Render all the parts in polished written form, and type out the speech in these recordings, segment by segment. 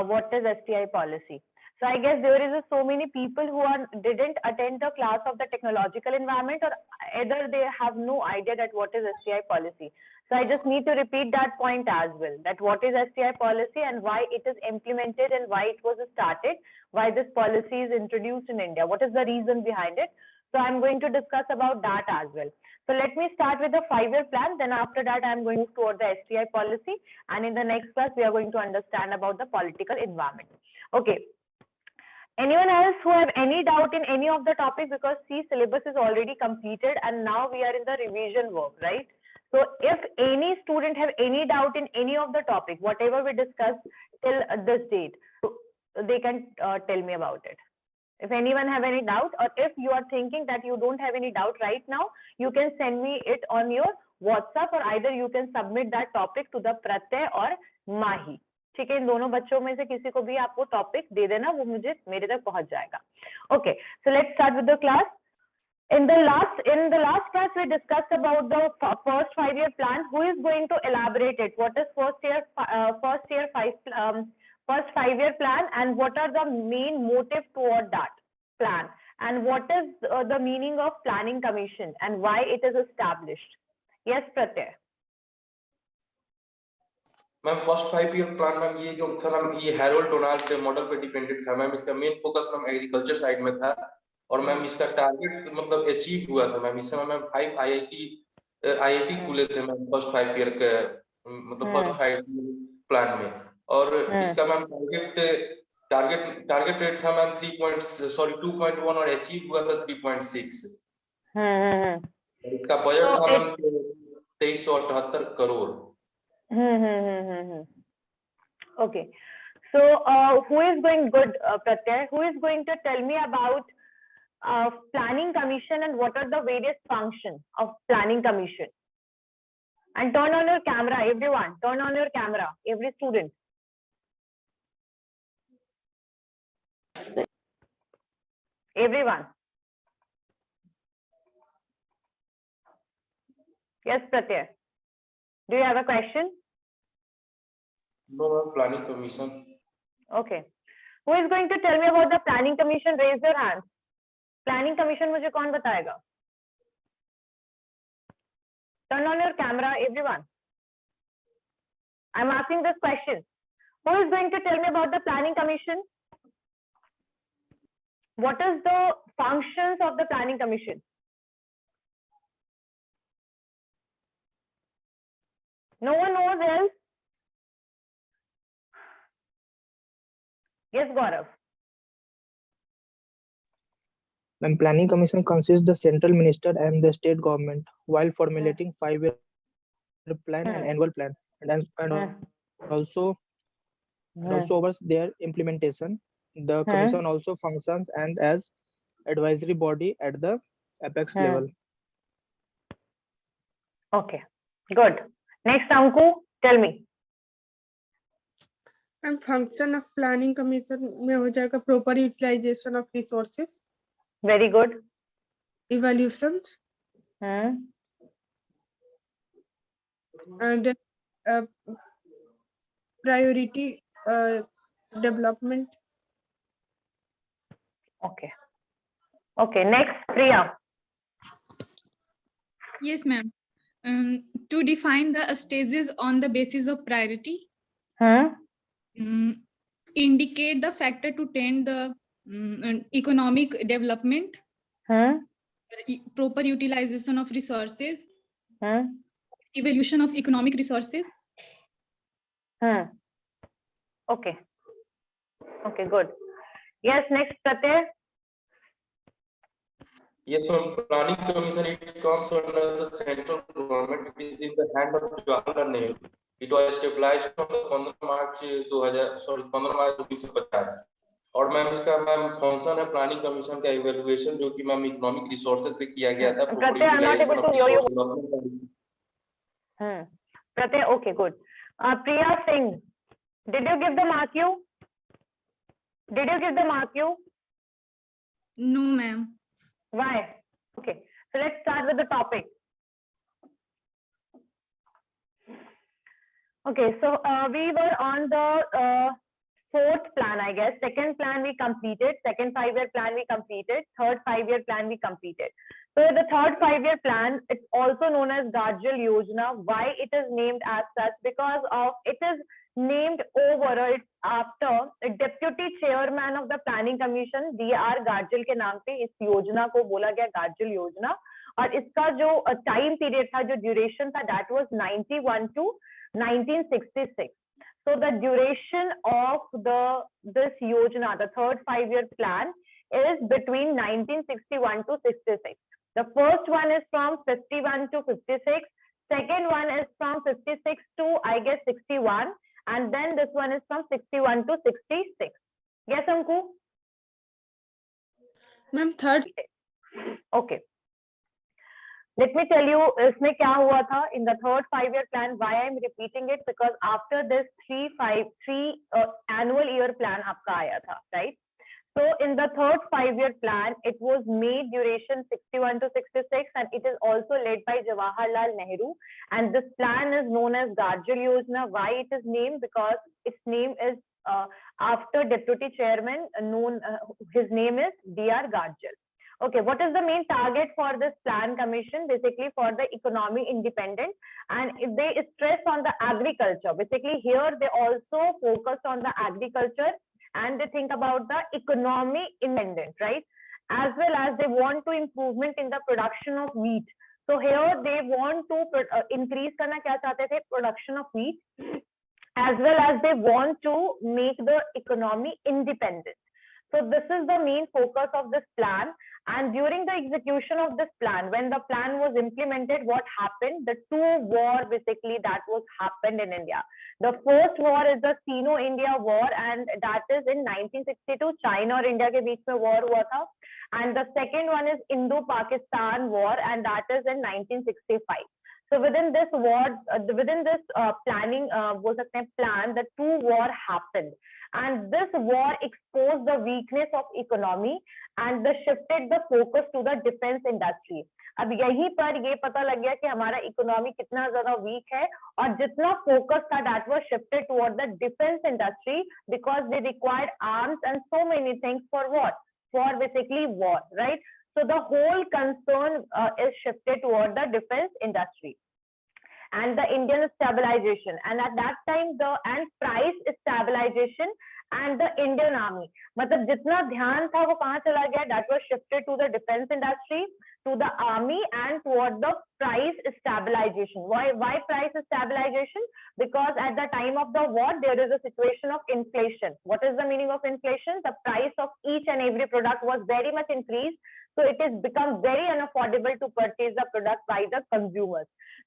what is STI policy. So I guess there is so many people who didn't attend the class of the technological environment, or either they have no idea that what is STI policy. So I just need to repeat that point as well, that what is STI policy and why it is implemented and why it was started, why this policy is introduced in India, what is the reason behind it. So I'm going to discuss about that as well. So let me start with the 5-year plan. Then after that, I'm going to move toward the STI policy. And in the next class, we are going to understand about the political environment. Okay. Anyone else who have any doubt in any of the topic? Because see, syllabus is already completed and now we are in the revision work, right? So if any student have any doubt in any of the topic, whatever we discussed till this date, they can tell me about it. If anyone have any doubt, or if you are thinking that you don't have any doubt right now, you can send me it on your WhatsApp, or either you can submit that topic to the Pratyay or Mahi. ठीक है, इन दोनों बच्चों में से किसी को भी आपको टॉपिक दे देना, वो मुझे मेरे तक पहुंच जाएगा. Okay, so let's start with the class. In the last class we discussed about the first 5-year plan. Who is going to elaborate it? What is first 5-year plan, and what are the main motive toward that plan, and what is the meaning of planning commission and why it is established? Yes, Pratyay. Ma'am first 5-year plan ma'am ये जो था ma'am, ये Harold Donald के model पे dependent था ma'am. इसका main focus ma'am agriculture side में था, और मैम इसका टारगेट मतलब अचीव हुआ था मैम. इस समय मैम 5 आईआईटी खुले थे मैम फर्स्ट 5-year के मतलब फर्स्ट 5-year प्लान में. और इसका मैम टारगेट रेट था मैम 2.1 और अचीव हुआ था 3.6. इसका बजट था ma'am 2378 crore. Okay, so who is going Pratyay, who is going to tell me about planning commission and what are the various functions of planning commission? And turn on your camera, everyone. Turn on your camera, every student. Everyone. Yes, Pratyay. Do you have a question? No, planning commission. Okay. Who is going to tell me about the planning commission? Raise your hand. Planning commission मुझे कौन बताएगा? Turn on your camera, everyone. I'm asking this question. Who is going to tell me about the planning commission? What is the functions of the planning commission? No one knows else? Yes, Gaurav. When planning commission consists the central minister and the state government while formulating 5-year plan and annual plan, and also overs their implementation. The commission also functions and as advisory body at the apex level. Okay, good. Next, Anku, tell me. And function of planning commission में हो जाएगा proper utilization of resources. Very good. Evaluations. And priority development. Okay. Okay. Next, Priya. Yes, ma'am. To define the stages on the basis of priority. Indicate the factor to tend the economic development, proper utilization of resources, evolution of economic resources. Okay. Okay, good. Yes, next, Pratyay. Yes, so planning commission, it comes under the central government. It is in the hand of Jawaharlal Nehru. It was established on 15 March 1950. और ma'am इसका ma'am function है planning commission का evaluation, जो कि ma'am economic resources पे किया गया था. Pratyay, okay, good. Priya Singh, did you give the mark you? Did you give the mark you? No, ma'am. Why? Okay, so let's start with the topic. Okay, so we were on the 4 fourth plan, I guess. Second plan we completed, second 5-year plan we completed, third 5-year plan we completed. So the third 5-year plan, it's also known as Garjal Yojana. Why it is named as such? Because of it is named over, or it's after a deputy chairman of the planning commission, D.R. Garjal के नाम पे इस योजना को बोला गया Garjal योजना. और इसका जो time period था, जो duration था, that was 91 to 1966. So the duration of this yojana, the third 5-year plan, is between 1961 to 66. The first one is from 51 to 56. Second one is from 56 to, I guess, 61. And then this one is from 61 to 66. Yes, Anku? Ma'am, third. Okay. Let me tell you, इसमें क्या हुआ था in the third 5-year plan. Why I'm repeating it? Because after this 3 annual year plan आपका आया था, right? So in the third 5-year plan, it was made duration 61 to 66, and it is also led by Jawaharlal Nehru. And this plan is known as Garjal Yojana. Why it is named? Because its name is after deputy chairman, his name is D.R. Garjal. Okay, what is the main target for this plan commission? Basically for the economy independent, and they stress on the agriculture. Basically here they also focus on the agriculture, and they think about the economy independent, right? As well as they want to improvement in the production of wheat. So here they want to increase करना क्या चाहते थे? Production of wheat, as well as they want to make the economy independent. So this is the main focus of this plan. And during the execution of this plan, when the plan was implemented, what happened? The two war basically that was happened in India. The first war is the Sino-India war, and that is in 1962. China और India के बीच में war हुआ था. And the second one is Indo-Pakistan war, and that is in 1965. So within this war, within this planning, बोल सकते हैं plan, the two war happened, and this war exposed the weakness of economy and they shifted the focus to the defense industry. अब यहीं पर ये पता लग गया कि हमारा इकोनॉमी कितना ज्यादा वीक है, और जितना फोकस था that was shifted toward the defense industry because they required arms and so many things for what? For basically war, right? So the whole concern is shifted toward the defense industry and the Indian stabilization, and at that time the price stabilization and the Indian army. मतलब जितना ध्यान था वो कहाँ चला गया? That was shifted to the defense industry, to the army, and toward the price stabilization. Why price stabilization? Because at the time of the war there is a situation of inflation. What is the meaning of inflation? The price of each and every product was very much increased, so it has become very unaffordable to purchase the product by the consumers.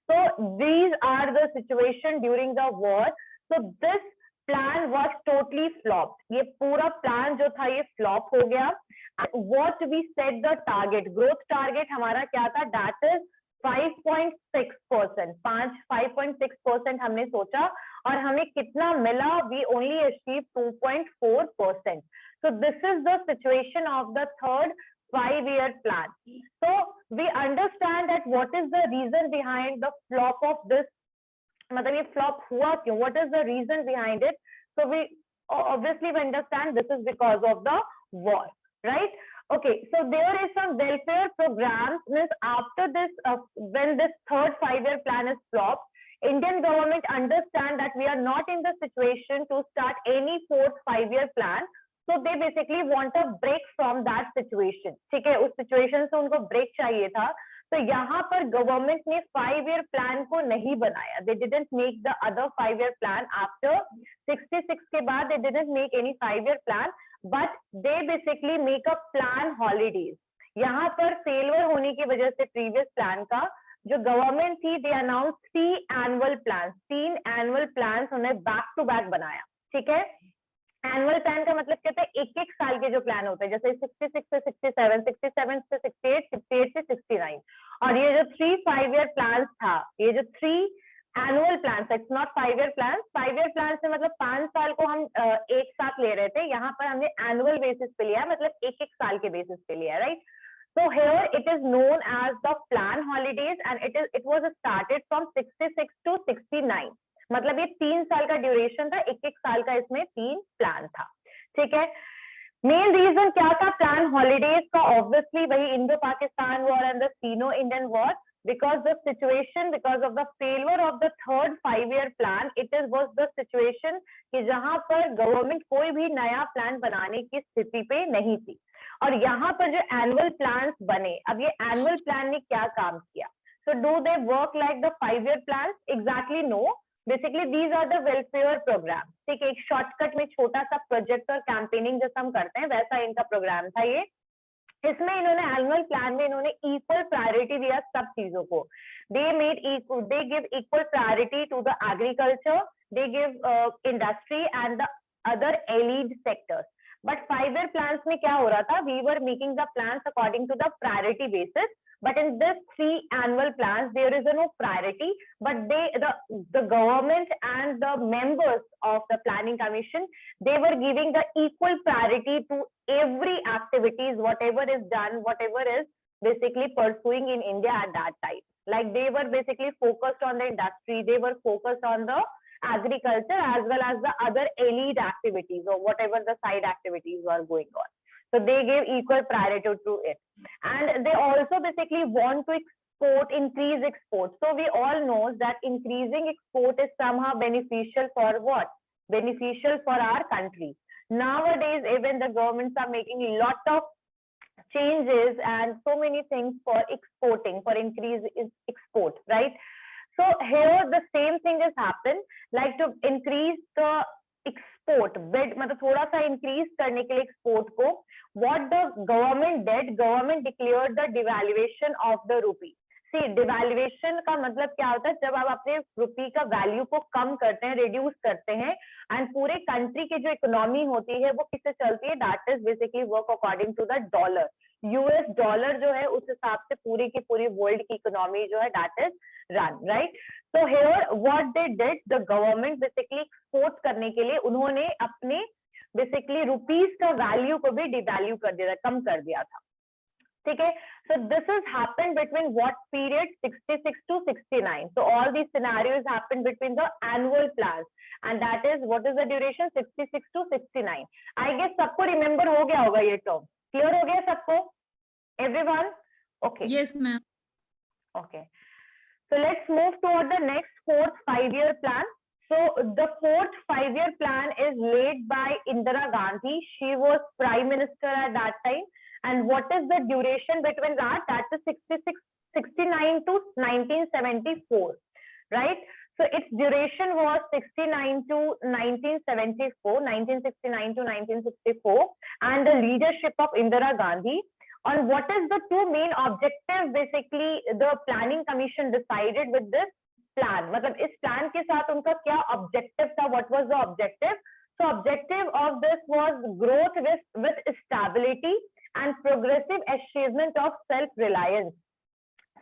So these are the situation during the war. So this plan was totally flopped. ये पूरा plan जो था ये flop हो गया. What we set the target, growth target हमारा क्या था? That is 5.6%. 5.6% हमने सोचा, और हमें कितना मिला? We only achieved 2.4%. So this is the situation of the third 5-year plan. So we understand that what is the reason behind the flop of this, मतलब ये flop हुआ क्यों? What is the reason behind it? So we obviously we understand this is because of the war, right? Okay, so there is some welfare programs. Means after this, when this third 5-year plan is flopped, Indian government understand that we are not in the situation to start any fourth 5-year plan. So they basically want a break from that situation. ठीक है, उस situation से उनको break चाहिए था. तो यहाँ पर government ने 5-year plan को नहीं बनाया. They didn't make the other 5-year plan after 66 के बाद. They didn't make any 5-year plan, but they basically make a plan holidays. यहाँ पर failure होने की वजह से previous plan का जो government थी, they announced 3 annual plans. 3 annual plans उन्हें back to back बनाया. ठीक है. एनुअल प्लान का मतलब कहते हैं एक एक साल के जो प्लान होते हैं, जैसे 66 से 67, 67 से 68, 68 से 69. और ये जो 3 5-year प्लान था, ये जो 3 annual plan, it's not 5-year plan. 5-year plan से मतलब 5 साल को हम एक साथ ले रहे थे. यहाँ पर हमने एनुअल बेसिस पे लिया, मतलब एक एक साल के बेसिस पे लिया, right? So here it is known as the plan holidays, and it was started from 66 to 69. मतलब ये 3 साल का ड्यूरेशन था, एक एक साल का इसमें 3 प्लान था. obviously वही Indo-Pakistan war and the Sino-Indian war, because the situation, because of the failure of the third 5-year plan, it was the situation कि जहां पर गवर्नमेंट कोई भी नया प्लान बनाने की स्थिति पे नहीं थी, और यहाँ पर जो एनुअल प्लान्स बने, अब ये एनुअल प्लान ने क्या काम किया? So do they work like the 5-year plans? Exactly no. Basically these are the welfare programs. ठीक है, एक शॉर्टकट में छोटा सा प्रोजेक्ट और कैंपेनिंग जैसा हम करते हैं वैसा इनका प्रोग्राम था ये। इसमें इन्होंने एनुअल प्लान में इन्होंने इक्वल प्रायोरिटी दिया सब चीजों को। They give equal priority to the agriculture, they give industry and the other allied sectors. But 5-year plans में क्या हो रहा था? We were making the plans according to the priority basis, but in this 3 annual plans there is no priority, but the government and the members of the planning commission, they were giving the equal priority to every activities, whatever is done, whatever is basically pursuing in India at that time. Like they were basically focused on the industry, they were focused on the agriculture as well as the other elite activities or whatever the side activities were going on. So they gave equal priority to it, and they also basically want to increase export. So we all know that increasing export is somehow beneficial for what? Beneficial for our country. Nowadays, even the governments are making a lot of changes and so many things for exporting, for increase in export, right? So here the same thing has happened, like to increase the export bid, मतलब थोड़ा सा increase करने के लिए export को, what the government did, government declared the devaluation of the rupee. See, devaluation का मतलब क्या होता है? जब आप अपने रुपी का वैल्यू को कम करते हैं, रिड्यूस करते हैं, एंड पूरे कंट्री की जो इकोनॉमी होती है वो किससे चलती है? That is basically work according to the dollar. US dollar जो है उस हिसाब से पूरी की पूरी वर्ल्ड की इकोनॉमी जो है that is run, right? So here what they did, the government basically export करने के लिए उन्होंने अपने बेसिकली रुपीस का वैल्यू को भी डिवैल्यू कर दिया, कम कर दिया था, ठीक है? So this has happened between what period? 66 to 69. So all these scenarios happened between the annual plans, and that is what is the duration? 66 to 69. I guess सबको remember हो गया होगा ये term. Clear हो गया सबको? Everyone? Okay. Yes, ma'am. Okay. So let's move toward the next 4th 5-year plan. So the 4th 5-year plan is led by Indira Gandhi. She was Prime Minister at that time. And what is the duration between that? That's 69 to 1974, right? So its duration was 69 to 1974, 1969 to 1964, and the leadership of Indira Gandhi. On what is the 2 main objectives basically the planning commission decided with this plan? मतलब इस plan के साथ उनका क्या objective था? What was the objective? So objective of this was growth with stability and progressive achievement of self-reliance.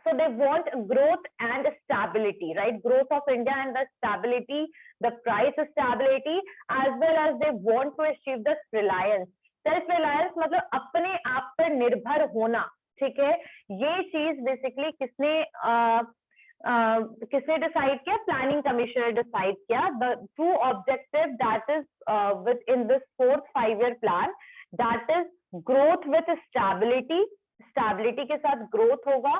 So they want growth and stability, right? Growth of India and the stability, the price stability, as well as they want to achieve the reliance. Self-reliance मतलब अपने आप पर निर्भर होना, ठीक है? ये चीज बेसिकली किसने डिसाइड किया? प्लानिंग कमीशन ने डिसाइड किया। The 2 objectives that is within this 4th 5-year plan, that is growth with stability, stability के साथ growth होगा,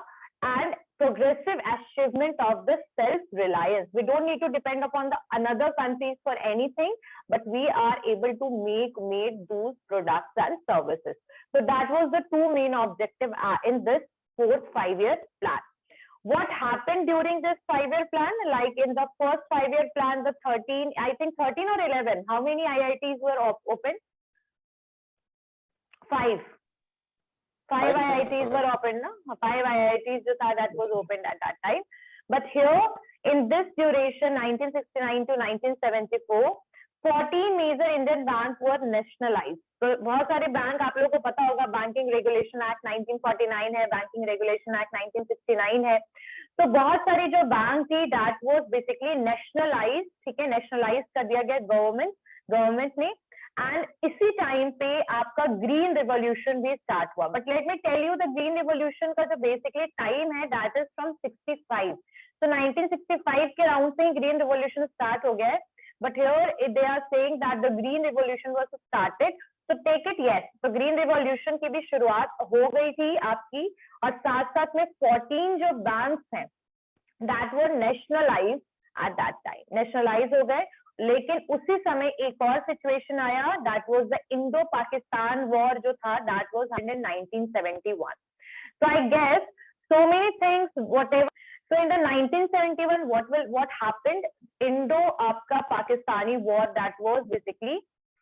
and progressive achievement of the self-reliance. We don't need to depend upon the another countries for anything, but we are able to make those products and services. So that was the 2 main objective in this 4th 5-year plan. What happened during this 5-year plan? Like in the first 5-year plan, the 13, I think 13 or 11, how many IITs were open? 5 IITs were opened, no? 5 IITs जो था that was opened at that time. But here in this duration 1969 to 1974, 14 major Indian banks were nationalized. तो बहुत सारे bank आप लोगों को पता होगा, बैंकिंग रेगुलेशन एक्ट 1949 है, बैंकिंग रेगुलेशन एक्ट 1969 है। तो बहुत सारी जो बैंक थी that was basically nationalized, ठीक है? नेशनलाइज कर दिया गया गवर्नमेंट ने। एंड इसी टाइम पे आपका ग्रीन रिवॉल्यूशन भी स्टार्ट हुआ। But let me tell you the green revolution का जो बेसिकली टाइम है दैट इज फ्रॉम 65। तो 1965 के राउंड से ही ग्रीन रिवॉल्यूशन स्टार्ट हो गया है। But here they are saying that the green revolution was started तो टेक इट यस, तो ग्रीन रिवॉल्यूशन की भी शुरुआत हो गई थी आपकी, और साथ साथ में 14 जो बैंक्स हैं that were nationalise at that time, nationalise हो गए। लेकिन उसी समय एक और सिचुएशन आया, that was the Indo Pakistan war जो था, that was in 1971। So I guess so many things, whatever. So in the 1971, what happened? Indo आपका Pakistani war that was basically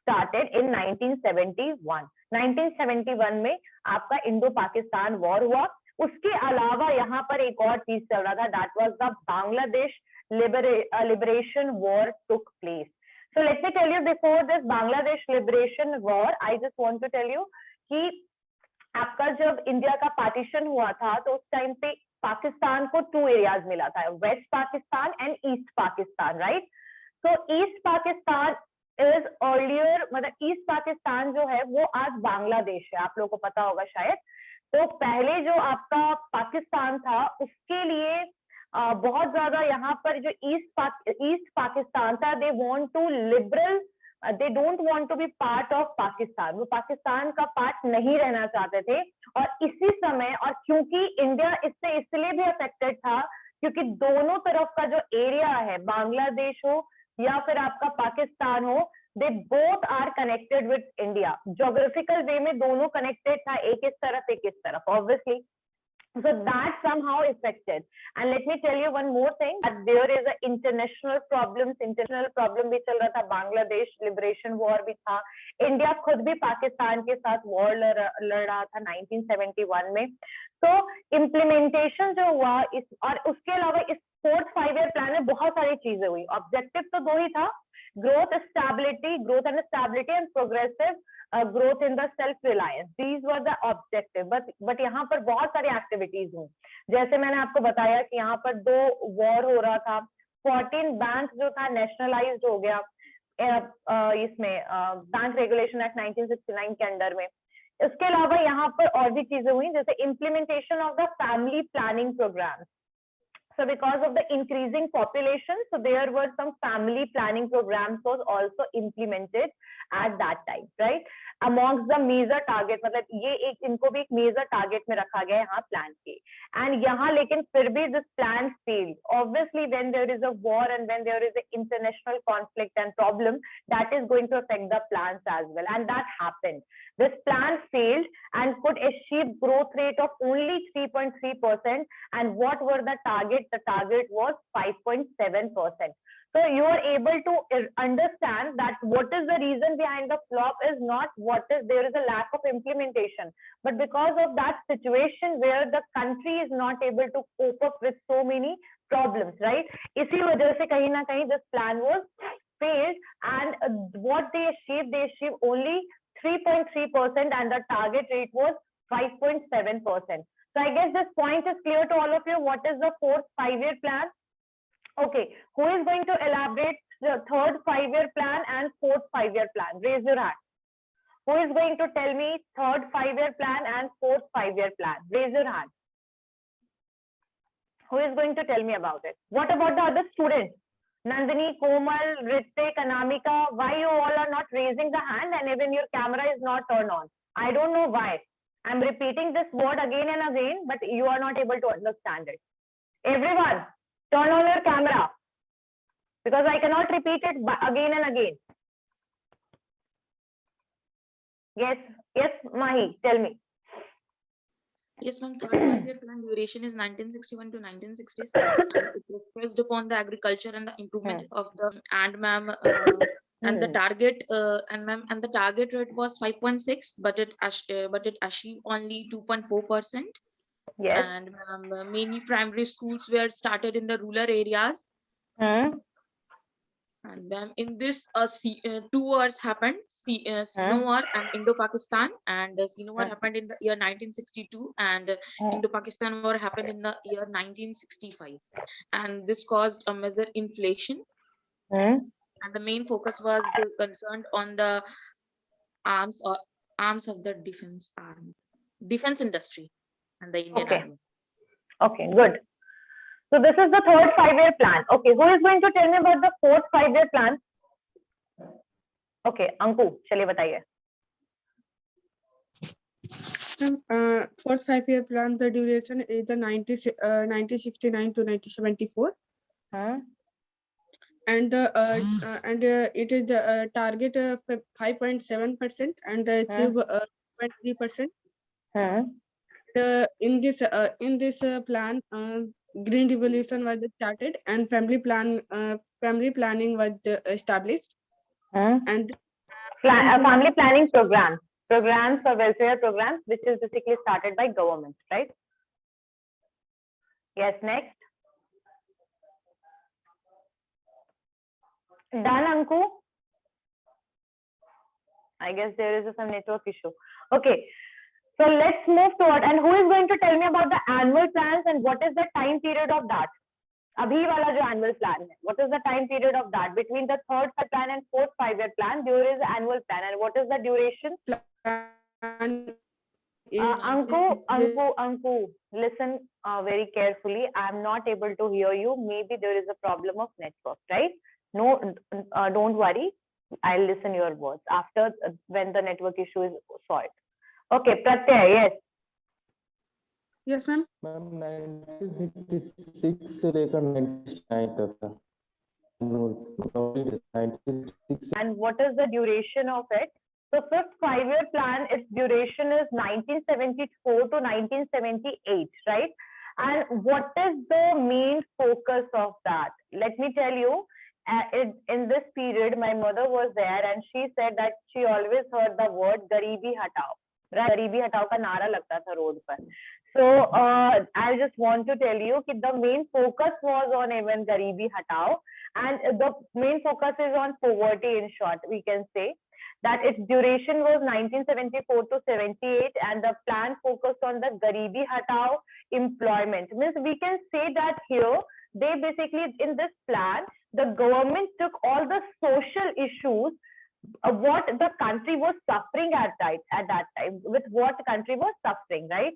started in 1971. 1971 में आपका इंडो पाकिस्तान वॉर हुआ। उसके अलावा यहाँ पर एक और चीज चल रहा था, that was the Bangladesh liberation war took place. So let me tell you, before this Bangladesh liberation war, I just want to tell you कि आपका जब इंडिया का पार्टीशन हुआ था तो उस टाइम पे पाकिस्तान को 2 एरियाज मिला था, west Pakistan and east Pakistan, right. तो ईस्ट पाकिस्तान इज अर्लियर, मतलब ईस्ट पाकिस्तान जो है वो आज बांग्लादेश है, आप लोगों को पता होगा शायद। तो पहले जो आपका पाकिस्तान था उसके लिए बहुत ज्यादा यहाँ पर जो ईस्ट पाकिस्तान था, they want to liberal, they don't want to be part of Pakistan, वो पाकिस्तान का पार्ट नहीं रहना चाहते थे। और इसी समय, और क्योंकि इंडिया इससे इसलिए भी अफेक्टेड था क्योंकि दोनों तरफ का जो एरिया है, बांग्लादेश हो या फिर आपका पाकिस्तान हो, they both are connected with India, geographical way में दोनों कनेक्टेड था, एक इस तरफ एक इस तरफ, obviously. So that somehow affected. And let me tell you one more thing, that there is a international problem भी चल रहा था, बांग्लादेश लिबरेशन वॉर भी था, इंडिया खुद भी पाकिस्तान के साथ वॉर लड़ रहा था 1971 में। तो इम्प्लीमेंटेशन जो हुआ इस, और उसके अलावा इस 4th 5-year प्लान में बहुत सारी चीजें हुई। ऑब्जेक्टिव तो 2 ही था, growth and stability and progressive growth in the self reliance, these were the objective, but यहाँ पर बहुत सारी एक्टिविटीज हुई। जैसे मैंने आपको बताया कि यहाँ पर 2 वॉर हो रहा था, 14 बैंक जो था नेशनलाइज्ड हो गया इसमें बैंक रेगुलेशन एक्ट 1969 के अंडर में। इसके अलावा यहाँ पर और भी चीजें हुई, जैसे implementation of the family planning programme. So because of the increasing population, so there were some family planning programs was also implemented at that time, right? Amongst the major target, मतलब ये एक इनको भी एक major target में रखा गया यहाँ plan के, and यहाँ लेकिन फिर भी this plan failed. Obviously, when there is a war and when there is an international conflict and problem, that is going to affect the plans as well, and that happened. This plan failed and could achieve growth rate of only 3.3%. And what were the target? The target was 5.7%. So you are able to understand that what is the reason behind the flop is not there is a lack of implementation, but because of that situation where the country is not able to cope up with so many problems, right? इसी वजह से कहीं ना कहीं this plan was failed, and what they achieved only 3.3%, and the target rate was 5.7%. So I guess this point is clear to all of you. What is the 4th 5-year plan? Okay, who is going to elaborate the 3rd 5-year plan and 4th 5-year plan? Raise your hand. Who is going to tell me 3rd 5-year plan and 4th 5-year plan? Raise your hand. Who is going to tell me about it? What about the other students? Nandini, Komal, Ritik, Anamika, why you all are not raising the hand and even your camera is not turned on? I don't know why. I'm repeating this word again and again, but you are not able to understand it. Everyone, turn on your camera because I cannot repeat it again and again. Yes, Mahi, tell me. Yes, ma'am. 3rd 5-year plan duration is 1961 to 1966, and it was based upon the agriculture and the improvement of the, and ma'am, and the target and the target rate was 5.6, but it achieved only 2.4%. Yes. And many primary schools were started in the rural areas. And in this 2 wars happened, Sino War and Indo-Pakistan, and Sino War happened in the year 1962, and Indo-Pakistan War happened in the year 1965, and this caused a major inflation. And the main focus was concerned on the arms of the defense industry and the Indian Army. Okay, good. So this is the 3rd 5-year plan. Okay, who is going to tell me about the 4th 5-year plan? Okay, Anku, चलिए बताइए. Fourth 5-year plan, the duration is the 1969 to 1974. And it is the target 5.7% and the achieve 0.3%. In this plan, green revolution was started and family planning was established. And family planning programs for welfare programs, which is basically started by government, right? Yes, next. Done, Anku? I guess there is some network issue. Okay, so let's move forward. And who is going to tell me about the annual plans and what is the time period of that? Abhi wala jo annual plan hai. What is the time period of that? Between the third plan and fourth 5-year plan, there is annual plan. And what is the duration? Anku, listen very carefully. I am not able to hear you. Maybe there is a problem of network, right? No, don't worry. I'll listen your words after when the network issue is solved. Okay, Pratyay, yes. Yes, ma'am. Ma'am 1966 से लेकर 1999 तक था. And what is the duration of it? So fifth 5-year plan, its duration is 1974 to 1978, right? And what is the main focus of that? Let me tell you, in this period, my mother was there and she said that she always heard the word Garibi Hatao. Garibi Hatao ka nara lagta tha road par. So I just want to tell you that the main focus was on even Garibi Hatao, and the main focus is on poverty. In short, we can say that its duration was 1974 to 78, and the plan focused on the Garibi Hatao employment. Means we can say that here they basically, in this plan, the government took all the social issues what the country was suffering at that time, with what country was suffering, right?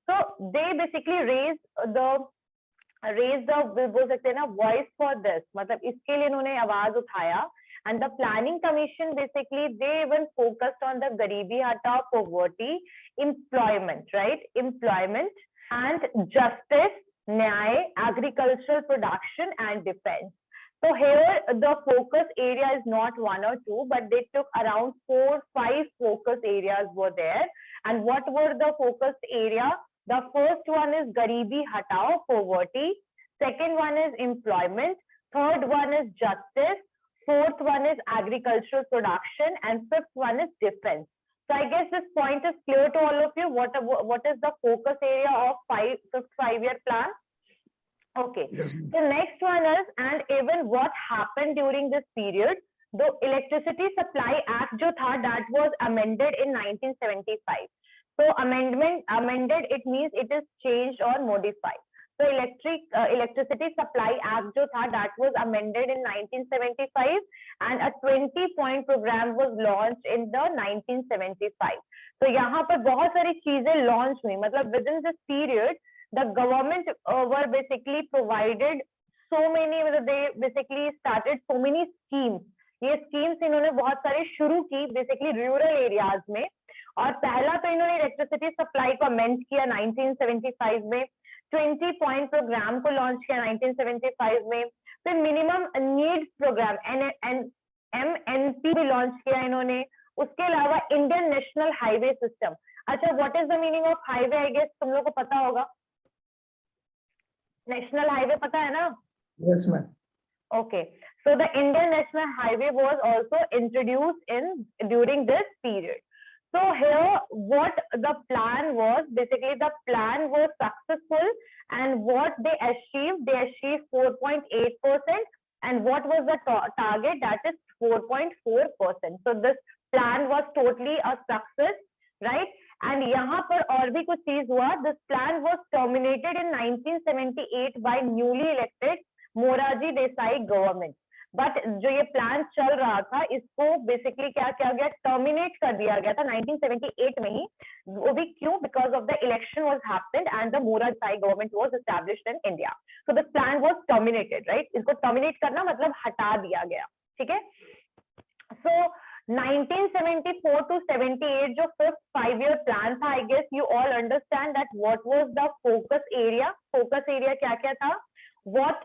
So they basically raised the बोल सकते हैं ना voice for this, मतलब इसके लिए इन्होंने आवाज उठाया. And the planning commission basically they even focused on the Garibi Hatao, poverty, employment, right? Employment and justice, nyay, agricultural production and defense. So here the focus area is not 1 or 2, but they took around 4-5 focus areas were there. And what were the focus area? The first one is Garibi Hatao, poverty. Second one is employment. Third one is justice. Fourth one is agricultural production. And fifth one is defense. So I guess this point is clear to all of you. What is the focus area of fifth 5-year plan? Okay. Yes. The next one is, and even what happened during this period, the Electricity Supply Act jo tha, that was amended in 1975. So amended, it means it is changed or modified. So Electricity Supply Act jo tha, that was amended in 1975, and a 20-point program was launched in the 1975. So यहाँ पर बहुत सारी चीजें launch हुई, मतलब within this period the government were basically provided so many, they basically started so many schemes. ये schemes इन्होंने बहुत सारे शुरू की basically rural areas में. और पहला तो इन्होंने इलेक्ट्रिसिटी सप्लाई को अमेंड किया 1975 में, 20-point प्रोग्राम को लॉन्च किया 1975 में, फिर मिनिमम नीड्स प्रोग्राम MNP भी लॉन्च किया इन्होंने. उसके अलावा इंडियन नेशनल हाईवे सिस्टम. अच्छा, what is the meaning of highway? I guess तुम लोग को पता होगा. नेशनल हाईवे पता है ना? Yes, ma'am. Okay, so the Indian National Highway was also introduced during this period. So here what the plan was, basically the plan was successful, and what they achieved 4.8%, and what was the target? That is 4.4%. So this plan was totally a success, right? And यहाँ पर और भी कुछ चीज हुआ. This plan was terminated in 1978 by newly elected Morarji Desai government. But जो ये plan चल रहा था इसको बेसिकली क्या किया गया? टर्मिनेट कर दिया गया था 1978 में ही. वो भी क्यों? Because of the election was happened and the Morarji Desai government was established in India. So the plan was terminated, right? इसको टर्मिनेट करना मतलब हटा दिया गया, ठीक है? सो 1974 to 78 जो fifth 5-year plan था, I guess you all understand that what was the focus area. Focus area क्या क्या था? What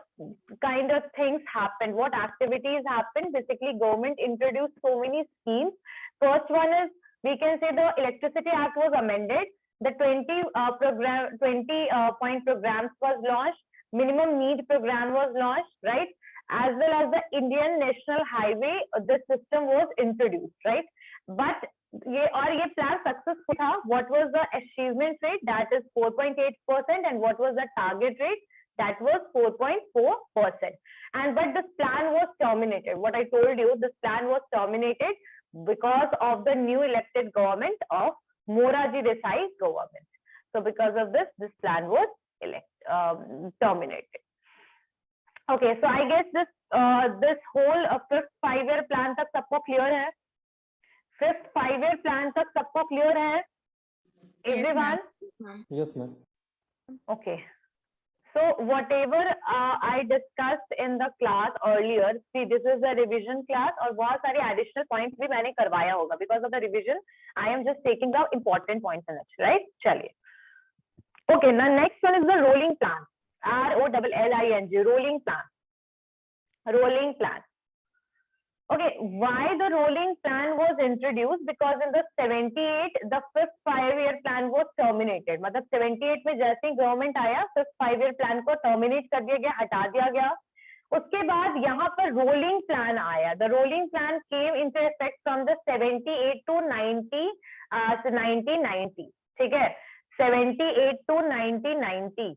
kind of things happened? What activities happened? Basically, government introduced so many schemes. First one is, we can say the Electricity Act was amended. The 20-point programs was launched. Minimum need program was launched, right? As well as the Indian National Highway, the system was introduced, right? But ये plan successful था. What was the achievement rate? That is 4.8%. And what was the target rate? That was 4.4%. And but this plan was terminated. What I told you, this plan was terminated because of the new elected government of Moraji Desai government. So because of this, this plan was terminated. Okay, so I guess this this whole fifth 5-year plan तक सबको clear है? Fifth 5-year plan तक सबको clear है? Everyone? Yes, ma'am. Okay. So whatever I discussed in the class earlier, see this is the revision class और बहुत सारे additional points भी मैंने करवाया होगा. Because of the revision, I am just taking the important points in it, right? चलिए. Okay, now next one is the rolling plan. ROLLING, rolling plan. Rolling plan. Okay, why the rolling plan was introduced? Because in the 78, the fifth 5-year plan was terminated. मतलब 78 में जैसे ही government आया, fifth 5-year plan को terminate कर दिया गया, हटा दिया गया. उसके बाद यहाँ पर rolling plan आया. The rolling plan came into effect from the 78 to 1990. ठीक है? 78 to 1990.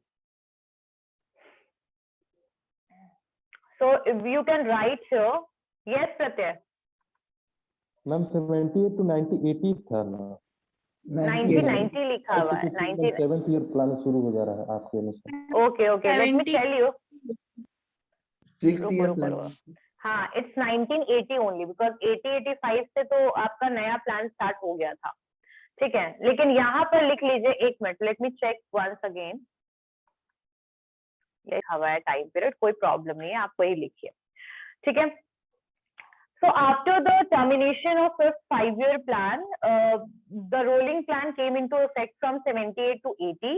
So if you can write here, yes, Pratyay. Ma'am, 78 to 1980 था ना. 1990 लिखा हुआ है. 7th year plan शुरू हो जा रहा है आपके अनुसार. Okay, okay. Let me tell you. 6th year plan. हाँ, it's 1980 only because 80-85 से तो आपका नया plan start हो गया था. ठीक है, लेकिन यहाँ पर लिख लीजिए. एक minute, let me check once again. लिखा हुआ है टाइम पीरियड, कोई प्रॉब्लम नहीं है, आप वही लिखिए. ठीक है. So after the termination of fifth 5-year plan, the rolling plan came into effect from 78 to 80.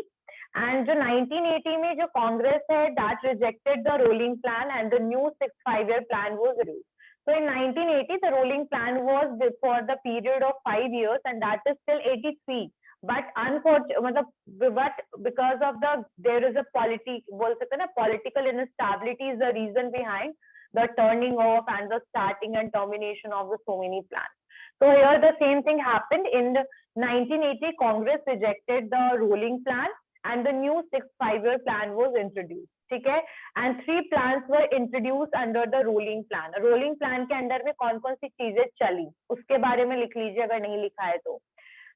And जो 1980 में जो Congress है, that rejected the rolling plan and the new sixth 5-year plan was released. So in 1980, the rolling plan was for the period of 5 years, and that is till 83. But unfortunately, but because of there is a political instability is the reason behind the turning off and the starting and termination of the so many plans. So here the same thing happened in the 1980. Congress rejected the rolling plan and the new sixth 5-year plan was introduced. ठीक है, and 3 plans were introduced under the rolling plan. Rolling plan के अंदर में कौन-कौन सी चीजें चली, उसके बारे में लिख लीजिए अगर नहीं लिखा है तो.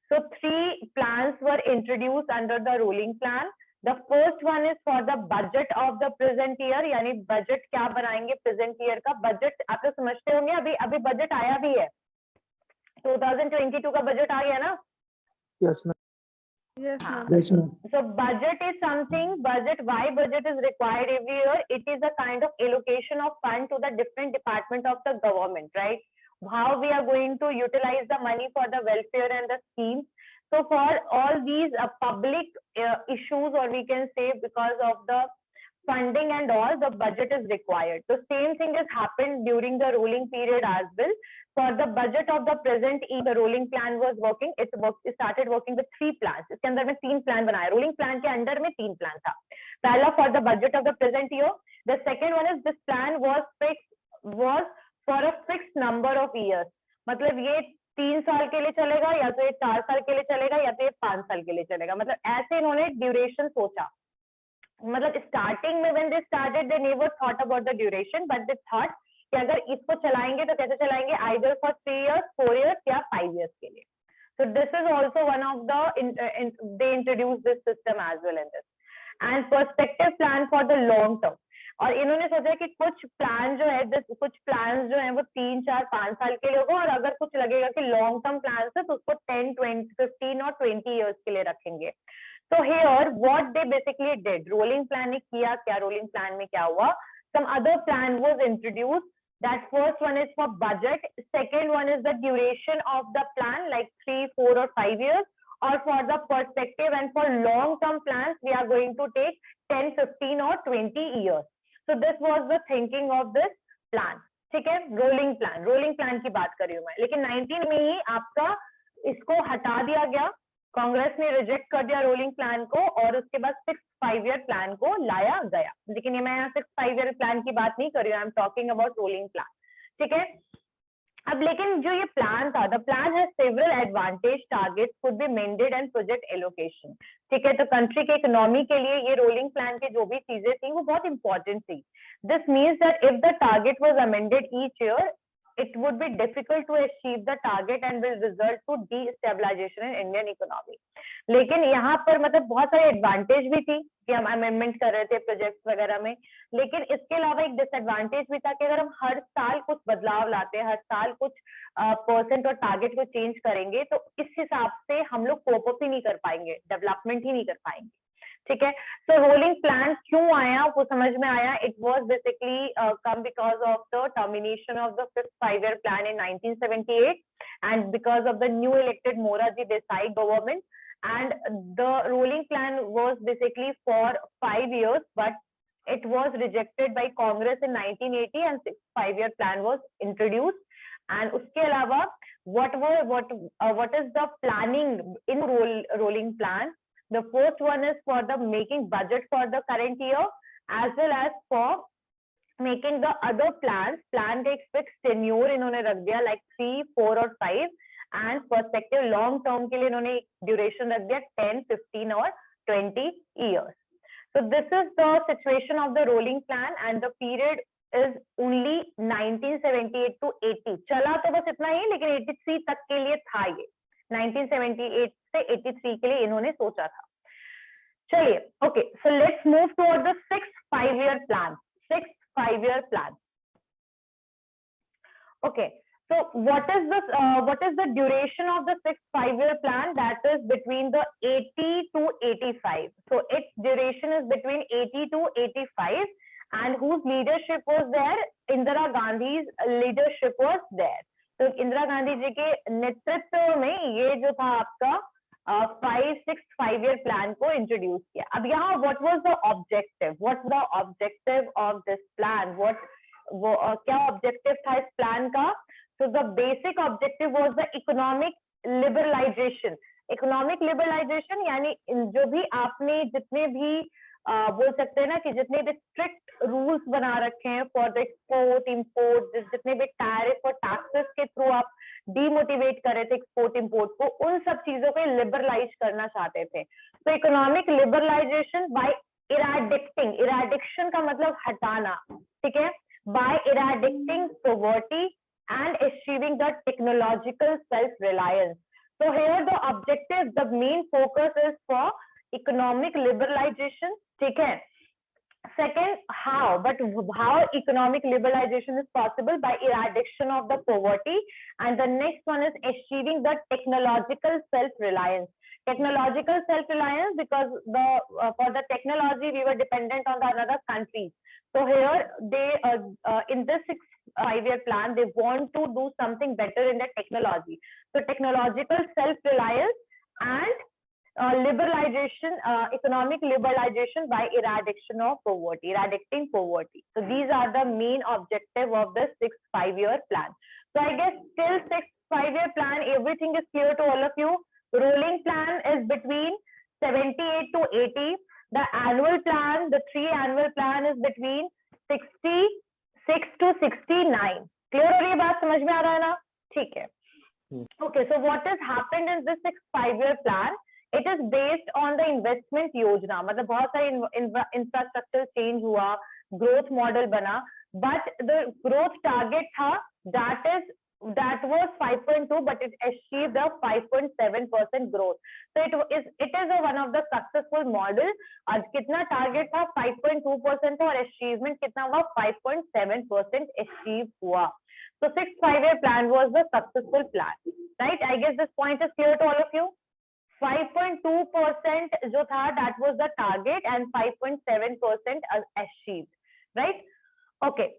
So 3 plans were introduced under the rolling plan. The first one is for the budget of the present year, यानी budget क्या बनाएंगे present year का budget. आप लोग समझते होंगे, अभी budget आया भी है. 2022 का budget आ गया ना? Yes, ma'am. Yes, ma'am. Yes, ma'am. So budget is something, why budget is required every year? It is a kind of allocation of fund to the different department of the government, right? How we are going to utilize the money for the welfare and the schemes. So for all these public issues, or we can say because of the funding and all, the budget is required. The same thing has happened during the rolling period as well. For the budget of the present year, the rolling plan was working. It started working with 3 plans. इसके अंदर में 3 plan बनाए. Rolling plan के अंदर में 3 plan था. पहला for the budget of the present year. The second one is this plan was for a fixed number of years. मतलब ये 3 साल के लिए चलेगा, या तो ये 4 साल के लिए चलेगा, या तो ये 5 साल के लिए चलेगा. मतलब ऐसे इन्होंने ड्यूरेशन सोचा. मतलब स्टार्टिंग में when they started, they never thought about the duration, but they thought कि अगर इसको चलाएंगे तो कैसे चलाएंगे, either for 3 years, 4 years या 5 years के लिए. So this is also one of the they introduced this system as well in this. And perspective plan for the long term. और इन्होंने सोचा कि कुछ प्लान जो है, कुछ प्लान जो है वो 3, 4, 5 साल के लिए होगा, और अगर कुछ लगेगा कि लॉन्ग टर्म प्लान है तो उसको 10, 20, 15 और 20 इयर्स के लिए रखेंगे. So here what they basically did, rolling plan ने किया क्या, rolling plan में क्या हुआ, some other plan was introduced That first one is for budget. Second one is the duration of the plan, like 3, 4 or 5 years. Or for the perspective and for long-term plans, we are going to take 10, 15 or 20 years. So this was the thinking of this plan. ठीक है, rolling plan की बात कर रही हूँ मैं. लेकिन 19 में ही आपका इसको हटा दिया गया, कांग्रेस ने रिजेक्ट कर दिया रोलिंग प्लान को, और उसके बाद 6 5-year प्लान को लाया गया. लेकिन ये मैं यहाँ 6 5-year प्लान की बात नहीं कर रही हूँ, I am talking about rolling plan. ठीक है. अब लेकिन जो ये प्लान था, the plan has several advantage, targets could be amended and project allocation. ठीक है, तो कंट्री के इकोनॉमी के लिए ये रोलिंग प्लान की जो भी चीजें थी वो बहुत इंपॉर्टेंट थी. This means that if the target was amended each year, it would be difficult to achieve the target and will result to destabilization in Indian economy. लेकिन यहाँ पर मतलब बहुत सारे एडवांटेज भी थी कि हम अमेंडमेंट कर रहे थे प्रोजेक्ट्स वगैरह में, लेकिन इसके अलावा एक डिसएडवांटेज भी था कि अगर हम हर साल कुछ बदलाव लाते हैं, हर साल कुछ परसेंट और टारगेट को चेंज करेंगे, तो इस हिसाब से हम लोग कोप अप ही नहीं कर पाएंगे, डेवलपमेंट ही नहीं कर पाएंगे. ठीक है. सो रोलिंग प्लान क्यों आया वो समझ में आया. It was basically come because of the termination of the 5th 5-year plan in 1978 and because of the new elected Morarji Desai government, and the ruling plan was basically for 5 years, but it was rejected by Congress in 1980 and 6 5-year plan was introduced. And uske alawa what is the planning in rolling plan? The first one is for the making budget for the current year as well as for making the other plans. Plan का एक fixed tenure इन्होंने रख दिया like 3, 4 और 5, and perspective long term के लिए इन्होंने duration रख दिया 10, 15 और 20 years. So this is the situation of the rolling plan and the period is only 1978 to 80. चला तो बस इतना ही, लेकिन 83 तक के लिए था ये. 1978 से 83 के लिए इन्होंने सोचा था. चलिए, okay, so let's move toward the 6th 5-year plan. 6th 5-year plan. Okay, so what is the duration of the 6th 5-year plan? That is between the 80 to 85. So its duration is between 80 to 85, and whose leadership was there? Indira Gandhi's leadership was there. तो इंदिरा गांधी जी के नेतृत्व में ये जो था आपका 6th 5-year plan को introduce किया. अब यहाँ what was the objective? What's the objective of this plan? क्या ऑब्जेक्टिव था इस प्लान का? So the basic objective was the economic liberalization. Economic liberalization यानी जो भी आपने जितने भी बोल सकते हैं ना कि जितने भी स्ट्रिक्ट रूल्स बना रखे हैं फॉर द एक्सपोर्ट इंपोर्ट, जितने भी टैरिफ और टैक्सेस के थ्रू आप डीमोटिवेट कर रहे थे एक्सपोर्ट इंपोर्ट को, उन सब चीजों को लिबरलाइज करना चाहते थे. तो इकोनॉमिक लिबरलाइजेशन बाय इराडिक्शन का मतलब हटाना, ठीक है, by eradicating poverty and achieving the technological self-reliance. So here the objective, the main focus is for economic liberalization. ठीक है. Second, how economic liberalization is possible? By eradication of the poverty. And the next one is achieving the technological self-reliance. Technological self-reliance because for the technology we were dependent on the another countries. So here they in this 6th 5-year plan they want to do something better in the technology. So technological self-reliance and liberalization, economic liberalization by eradication of poverty, eradicting poverty. So these are the main objective of the 6th 5-year plan. So I guess till 6th 5-year plan everything is clear to all of you. Rolling plan is between 78 to 80. The annual plan, the 3 annual plan is between 66 to 69. Clear हो रही है बात, समझ में आ रहा है ना? ठीक है. Okay, so what has happened in this 6th 5-year plan? It is based on the investment योजना. मतलब बहुत सारे infrastructure change हुआ, growth model बना, but the growth target था that was 5.2, but it achieved a 5.7% growth. So it is one of the successful model. आज कितना target था? 5.2% और achievement कितना हुआ? 5.7% achieve हुआ. So 6th 5-year plan was the successful plan, right? I guess this point is clear to all of you. 5.2% जो था that was the target and 5.7% achieved, right? Okay.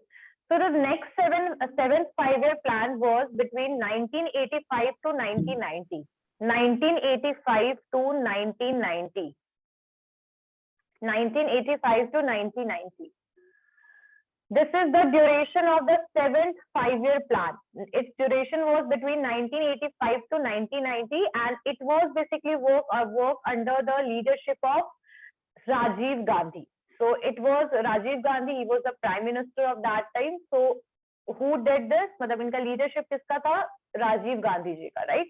So the next seventh 5-year plan was between 1985 to 1990. 1985 to 1990. 1985 to 1990. This is the duration of the seventh 5-year plan. Its duration was between 1985 to 1990, and it was basically work under the leadership of Rajiv Gandhi. So it was Rajiv Gandhi, he was the prime minister of that time. So who did this? मतलब इनका leadership किसका था? Rajiv Gandhi जी का, right?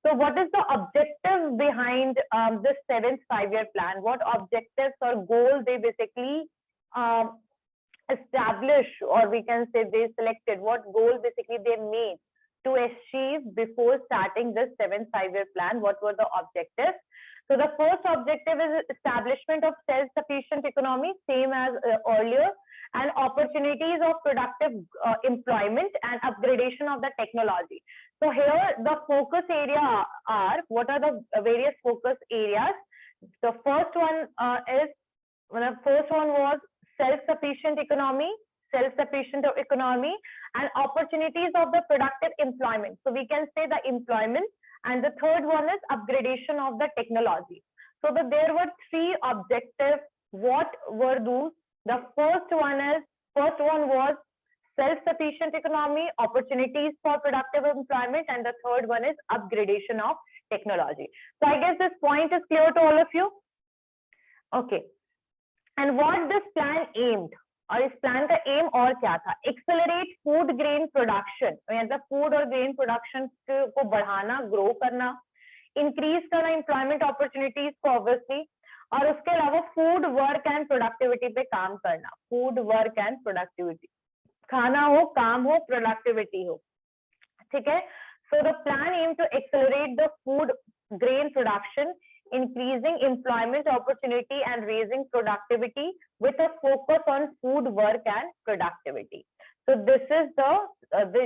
So what is the objective behind this seventh 5-year plan? What objectives or goals they basically establish, or we can say they selected? What goal basically they made to achieve before starting this seventh 5-year plan? What were the objectives? So the first objective is establishment of self-sufficient economy, same as earlier, and opportunities of productive employment and upgradation of the technology. So here the focus area are, what are the various focus areas? The first one was self-sufficient economy, and opportunities of the productive employment. So we can say the employment. And the third one is upgradation of the technology. So there were three objectives. What were those? The first one was self-sufficient economy, opportunities for productive employment, and the third one is upgradation of technology. So I guess this point is clear to all of you. Okay. And what this plan aimed, और इस plan का M और क्या था? Accelerate food grain production, मतलब food और grain production को बढ़ाना, ग्रो करना, इंक्रीज करना एम्प्लॉयमेंट अपॉर्चुनिटीज को ऑब्वियसली, और उसके अलावा फूड वर्क एंड प्रोडक्टिविटी पे काम करना. फूड वर्क एंड प्रोडक्टिविटी, खाना हो, काम हो, प्रोडक्टिविटी हो. ठीक है. So the plan aim to accelerate the food grain production, increasing employment opportunity and raising productivity with a focus on food work and productivity. So this is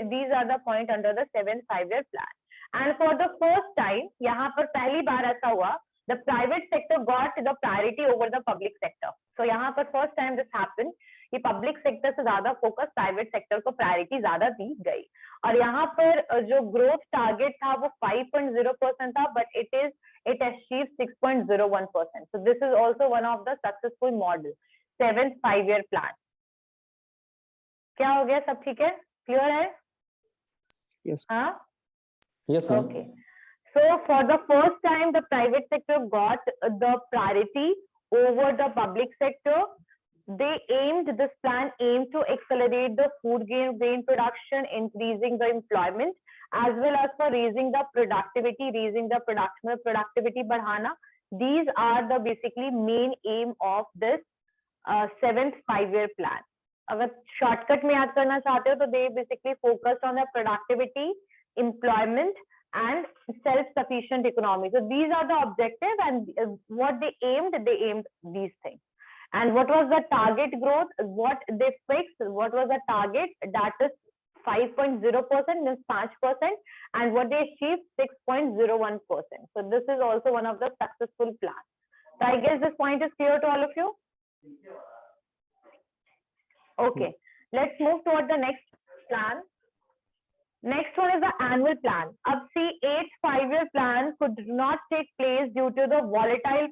these are the point under the 7th 5-year plan. And for the first time, यहाँ पर पहली बार ऐसा हुआ, the private sector got the priority over the public sector. So यहाँ पर first time this happened, कि public sector से ज्यादा फोकस प्राइवेट सेक्टर को प्रायोरिटी ज्यादा दी गई. और यहाँ पर जो ग्रोथ टारगेट था वो 5.0% था, but it achieved 6.01%. So this is also one of the successful model 7th 5-year plan. क्या हो गया? सब ठीक है? क्लियर है? Yes. हाँ? Yes, ma'am. Okay. So for the first time, the private sector got the priority over the public sector. This plan aimed to accelerate the food grain production, increasing the employment, as well as for raising the productivity, productivity बढ़ाना. These are the basically main aim of this 7th 5-year plan. अगर shortcut में याद करना चाहते हो तो they basically focused on the productivity, employment, and self-sufficient economy. So these are the objectives, and what they aimed these things. And what was the target growth? What they fixed? What was the target? That is 5.0%, means 5%, and what they achieved 6.01%. So this is also one of the successful plans. So I guess this point is clear to all of you. Okay, let's move toward the next plan. Next one is the annual plan. अब see, 8th 5-year plan could not take place due to the volatile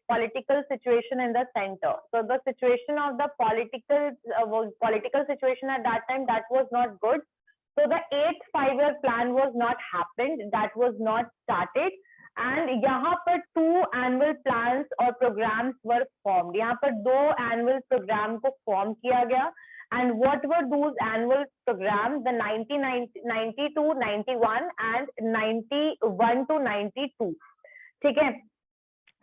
political situation in the center. So the situation of the political situation at that time, that was not good. So the 8th 5-year plan was not happened, that was not started. And यहाँ पर 2 annual plans or programs were formed. यहाँ पर 2 annual program को form किया गया. And what were those annual programs? The 90 to 91 and 91 to 92. ठीक है.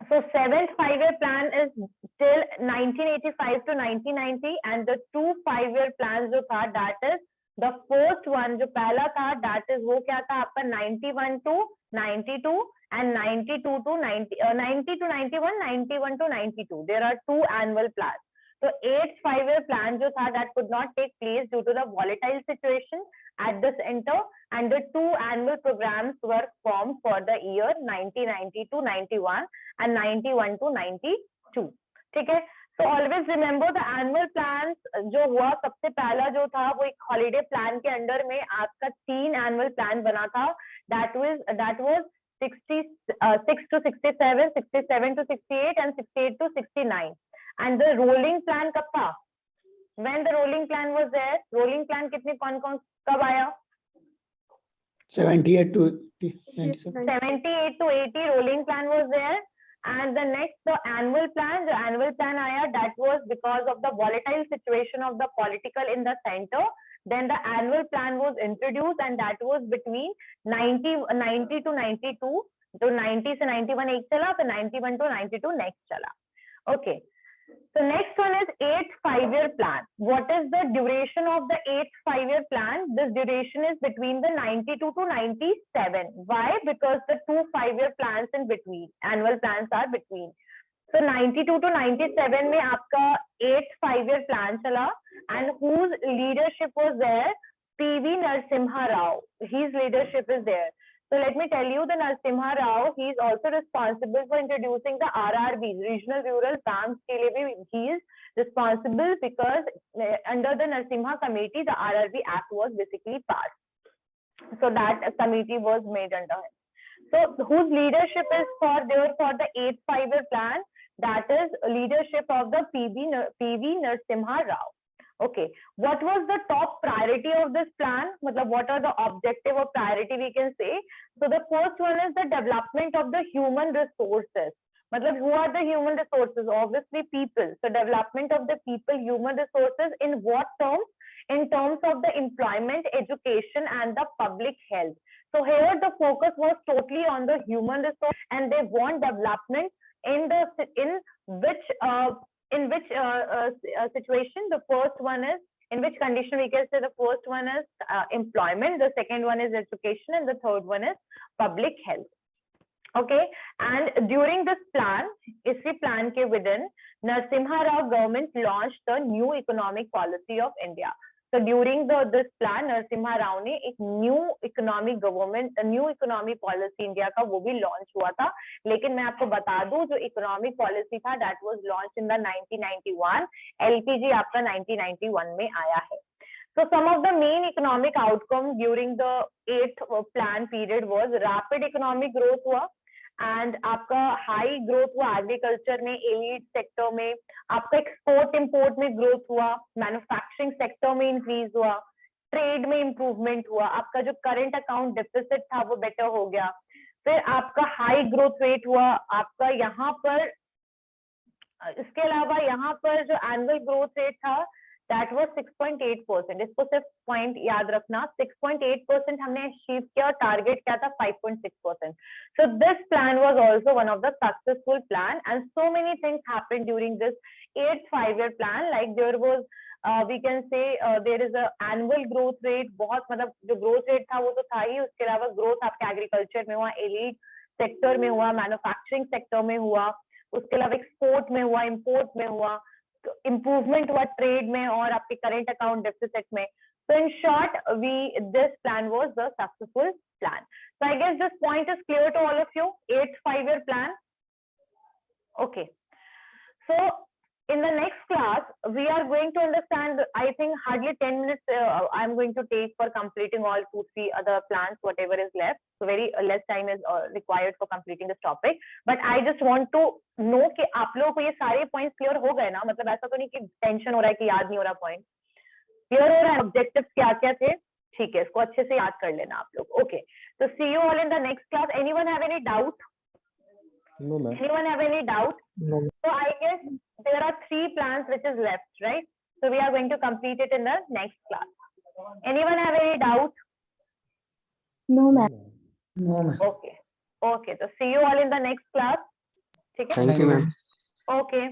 So 7th 5-year plan is till 1985 to 1990, and the 2 5-year plans जो था, that is the first one जो पहला था, that is वो क्या था आपका 91 to 92 and 92 to 90 to 91, 91 to 92. There are 2 annual plans. So 8th 5-year plan जो था, that could not take place due to the volatile situation at the center, and the 2 annual programs were formed for the year 1990 to 91 and 91 to 92. ठीक है. So always remember the annual plans जो हुआ सबसे पहला जो था वो एक holiday plan के अंडर में आपका 3 annual plan बना था. That was 66 to 67, 67 to 68 and 68 to 69. And the rolling plan कब था? When the rolling plan was there, rolling plan कितने कौन कब आया? 78 to 97. 78 to 80 rolling plan was there. And the next, the annual plan आया, that was because of the volatile situation of the political in the center. Then the annual plan was introduced, and that was between 90 to 92. So 90 से 91 एक चला, फिर 91 to 92 next चला. Okay. So next one is 8th 5-year plan. What is the duration of the 8th 5-year plan? This duration is between the 92 to 97. Why? Because the 2 5-year plans in between, annual plans are between. So 92 to 97 में आपका 8th 5-year plan चला, and whose leadership was there? PV Narasimha Rao. His leadership is there. So let me tell you, the Narasimha Rao, he is also responsible for introducing the RRBs, Regional Rural Banks के लिए भी he is responsible, because under the Narasimha committee, the RRB Act was basically passed. So that committee was made under him. So whose leadership is for the 8th 5-year plan? That is leadership of the PV Narasimha Rao. Okay, what was the top priority of this plan? Matlab, what are the objective or priority we can say? So the first one is the development of the human resources. Matlab, who are the human resources? Obviously people. So development of the people, human resources in what terms? In terms of the employment, education and the public health. So here the focus was totally on the human resource, and they want development in which situation? The first one is, in which condition we can say? The first one is employment, the second one is education, and the third one is public health. Okay, and during this plan, इसी plan के within, Narasimha Rao government launched the new economic policy of India. So during this plan, Narasimha Rao ने एक new economic policy India का वो भी launch हुआ था. लेकिन मैं आपको बता दूं, जो economic policy था, that was launched in the 1991. LPG आपका 1991 में आया है. So some of the main economic outcomes during the 8th plan period was rapid economic growth हुआ, and आपका high growth हुआ agriculture में, elite sector में, आपका export import में growth हुआ, manufacturing sector में increase हुआ, trade में improvement हुआ, आपका जो current account deficit था वो better हो गया, फिर आपका high growth rate हुआ, आपका यहाँ पर, इसके अलावा यहाँ पर जो annual growth rate था, that was 6.8%. इसको सिर्फ पॉइंट याद रखना, 6.8% हमने अचीव किया और टारगेट क्या था 5.6%. So this plan was also one of the successful plan, and so many things happened during this 8th 5-year plan. Like there was we can say there is a annual growth rate. बहुत मतलब जो growth rate था वो तो था ही, उसके अलावा growth आपके agriculture में हुआ, elite sector में हुआ, manufacturing sector में हुआ, उसके अलावा export में हुआ, import में हुआ, improvement हुआ trade में और आपके current account deficit में. So in short, this plan was the successful plan. So I guess this point is clear to all of you. 8th 5-year plan. Okay. So in the next class, we are going to understand, I think hardly 10 minutes I'm going to take for completing all 2-3 other plans, whatever is left. So very less time is required for completing this topic. But I just want to know कि आप लोगों को ये सारे points clear हो गए ना? मतलब ऐसा तो नहीं कि tension हो रहा है कि याद नहीं हो रहा point. Clear हो रहा है objectives क्या क्या थे? ठीक है, इसको अच्छे से याद कर लेना आप लोग. Okay. So see you all in the next class. Anyone have any doubt? No, ma'am. Anyone have any doubt? No. So I guess there are 3 plans which is left, right? So we are going to complete it in the next class. Anyone have any doubt? No, ma'am. No, ma'am. Okay. Okay. So see you all in the next class. Okay. Thank you, ma'am. Okay.